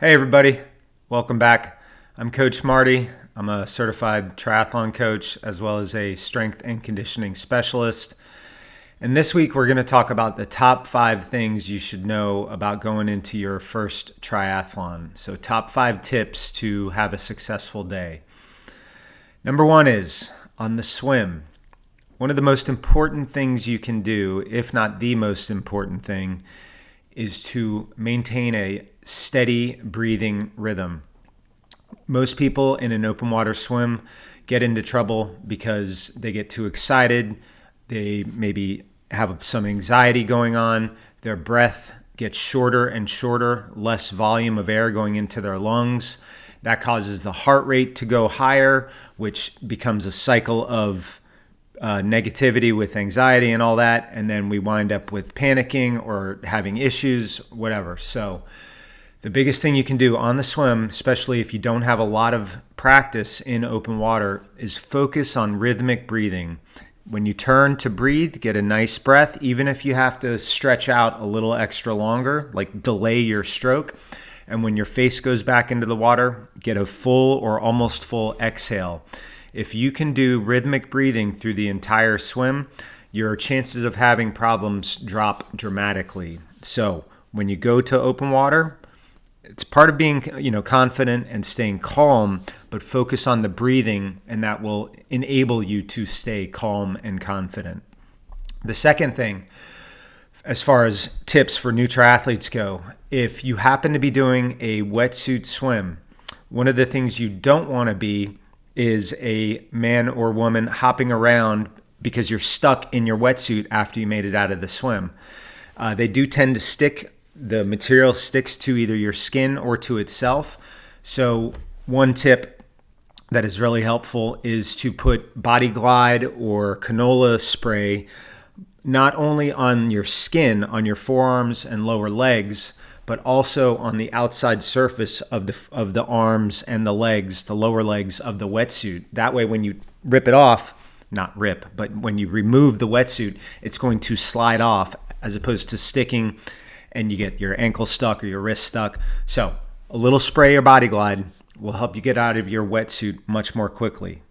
Hey everybody, welcome back. I'm Coach Marty. I'm a certified triathlon coach as well as a strength and conditioning specialist. And this week we're going to talk about the top 5 things you should know about going into your first triathlon. So top 5 tips to have a successful day. Number 1 is on the swim. One of the most important things you can do, if not the most important thing, is to maintain a steady breathing rhythm. Most people in an open water swim get into trouble because they get too excited. They maybe have some anxiety going on. Their breath gets shorter and shorter, less volume of air going into their lungs. That causes the heart rate to go higher, which becomes a cycle of negativity with anxiety and all that, and then we wind up with panicking or having issues, whatever. So the biggest thing you can do on the swim, especially if you don't have a lot of practice in open water, is focus on rhythmic breathing. When you turn to breathe, get a nice breath, even if you have to stretch out a little extra longer, like delay your stroke. And when your face goes back into the water, get a full or almost full exhale. If you can do rhythmic breathing through the entire swim, your chances of having problems drop dramatically. So when you go to open water, it's part of being, confident and staying calm, but focus on the breathing, and that will enable you to stay calm and confident. The second thing, as far as tips for new triathletes go, if you happen to be doing a wetsuit swim, one of the things you don't want to be is a man or woman hopping around because you're stuck in your wetsuit after you made it out of the swim. They do tend to stick. The material sticks to either your skin or to itself. So one tip that is really helpful is to put Body Glide or canola spray not only on your skin, on your forearms and lower legs, but also on the outside surface of the arms and the legs, the lower legs of the wetsuit. That way, when you rip it off, but when you remove the wetsuit, it's going to slide off as opposed to sticking and you get your ankle stuck or your wrist stuck. So a little spray or Body Glide will help you get out of your wetsuit much more quickly.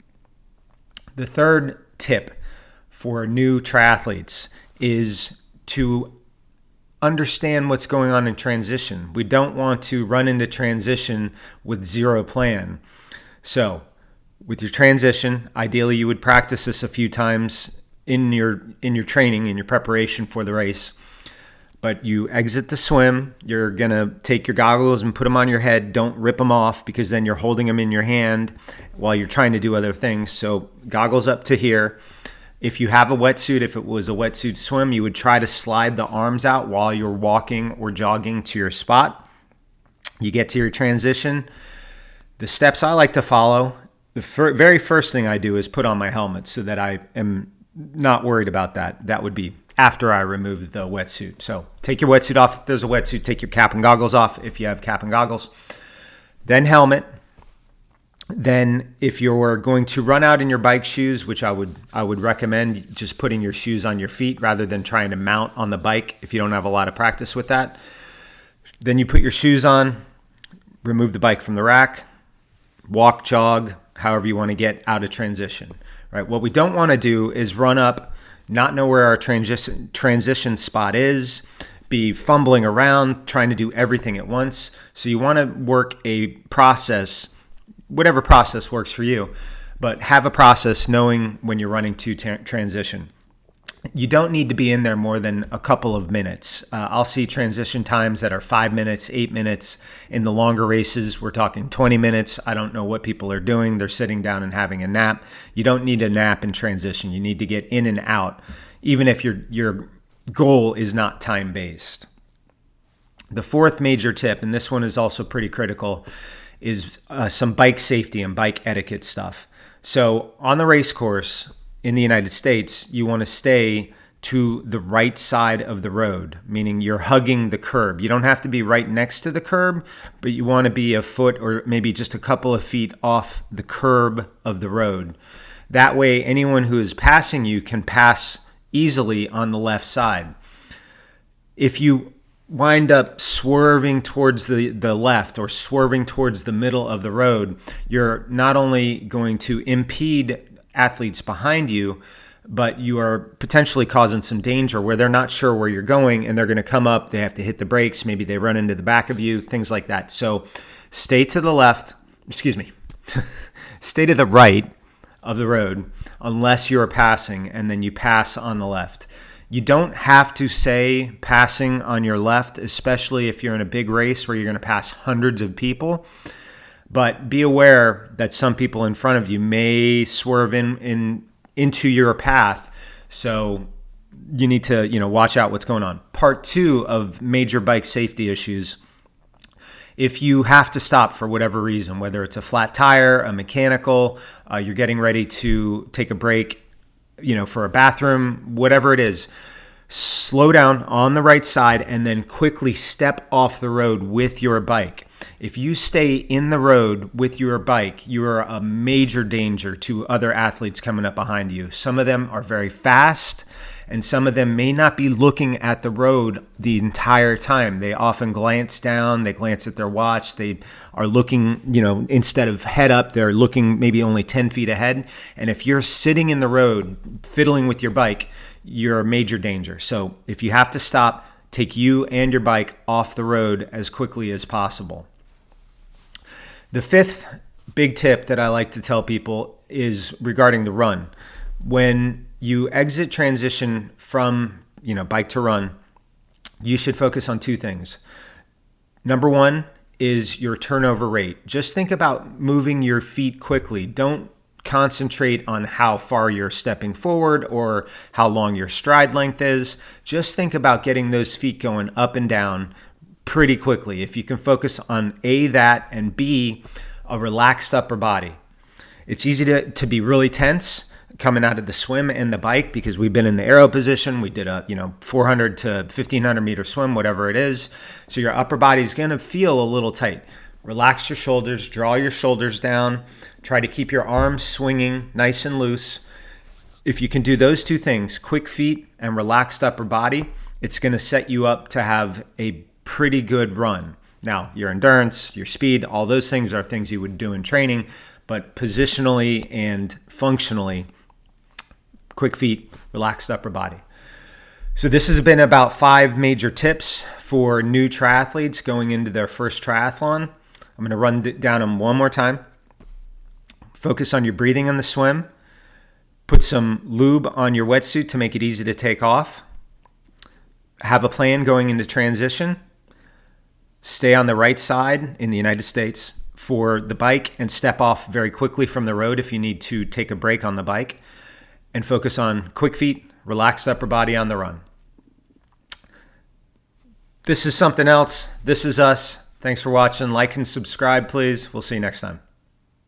The third tip for new triathletes is to understand what's going on in transition. We don't want to run into transition with zero plan. So with your transition, ideally you would practice this a few times in your training, in your preparation for the race. But you exit the swim, you're going to take your goggles and put them on your head. Don't rip them off because then you're holding them in your hand while you're trying to do other things. So goggles up to here. If you have a wetsuit, if it was a wetsuit swim, you would try to slide the arms out while you're walking or jogging to your spot. You get to your transition. The steps I like to follow, the very first thing I do is put on my helmet so that I am not worried about that. That would be after I remove the wetsuit. So take your wetsuit off if there's a wetsuit. Take your cap and goggles off if you have cap and goggles. Then helmet. Then if you're going to run out in your bike shoes, which I would recommend just putting your shoes on your feet rather than trying to mount on the bike if you don't have a lot of practice with that. Then you put your shoes on, remove the bike from the rack, walk, jog, however you want to get out of transition. Right? What we don't want to do is run up, not know where our transition spot is, be fumbling around, trying to do everything at once. So you want to work a process, whatever process works for you, but have a process knowing when you're running to transition. You don't need to be in there more than a couple of minutes. I'll see transition times that are 5 minutes, 8 minutes. In the longer races, we're talking 20 minutes. I don't know what people are doing. They're sitting down and having a nap. You don't need a nap in transition. You need to get in and out, even if your goal is not time-based. The fourth major tip, and this one is also pretty critical, is some bike safety and bike etiquette stuff. So on the race course in the United States, you want to stay to the right side of the road, meaning you're hugging the curb. You don't have to be right next to the curb, but you want to be a foot or maybe just a couple of feet off the curb of the road. That way, anyone who is passing you can pass easily on the left side. If you wind up swerving towards the left or swerving towards the middle of the road, you're not only going to impede athletes behind you, but you are potentially causing some danger where they're not sure where you're going and they're going to come up, they have to hit the brakes, maybe they run into the back of you, things like that. So stay to the left, stay to the right of the road unless you're passing, and then you pass on the left. You don't have to say passing on your left, especially if you're in a big race where you're going to pass hundreds of people. But be aware that some people in front of you may swerve into your path. So you need to, watch out what's going on. Part 2 of major bike safety issues. If you have to stop for whatever reason, whether it's a flat tire, a mechanical, you're getting ready to take a break, for a bathroom, whatever it is, slow down on the right side and then quickly step off the road with your bike. If you stay in the road with your bike, you are a major danger to other athletes coming up behind you. Some of them are very fast, and some of them may not be looking at the road the entire time. They often glance down, they glance at their watch, they are looking, instead of head up, they're looking maybe only 10 feet ahead. And if you're sitting in the road, fiddling with your bike, you're a major danger. So if you have to stop, take you and your bike off the road as quickly as possible. The 5th big tip that I like to tell people is regarding the run. When you exit transition from, bike to run, you should focus on 2 things. Number 1 is your turnover rate. Just think about moving your feet quickly. Don't concentrate on how far you're stepping forward or how long your stride length is. Just think about getting those feet going up and down pretty quickly. If you can focus on A, that, and B, a relaxed upper body. It's easy to be really tense coming out of the swim and the bike because we've been in the aero position. We did a 400 to 1500 meter swim, whatever it is. So your upper body is going to feel a little tight. Relax your shoulders, draw your shoulders down, try to keep your arms swinging nice and loose. If you can do those 2 things, quick feet and relaxed upper body, it's going to set you up to have a pretty good run. Now, your endurance, your speed, all those things are things you would do in training, but positionally and functionally, quick feet, relaxed upper body. So this has been about 5 major tips for new triathletes going into their first triathlon. I'm going to run down them one more time. Focus on your breathing on the swim. Put some lube on your wetsuit to make it easy to take off. Have a plan going into transition. Stay on the right side in the United States for the bike and step off very quickly from the road if you need to take a break on the bike. And focus on quick feet, relaxed upper body on the run. This is something else. This is us. Thanks for watching. Like and subscribe, please. We'll see you next time.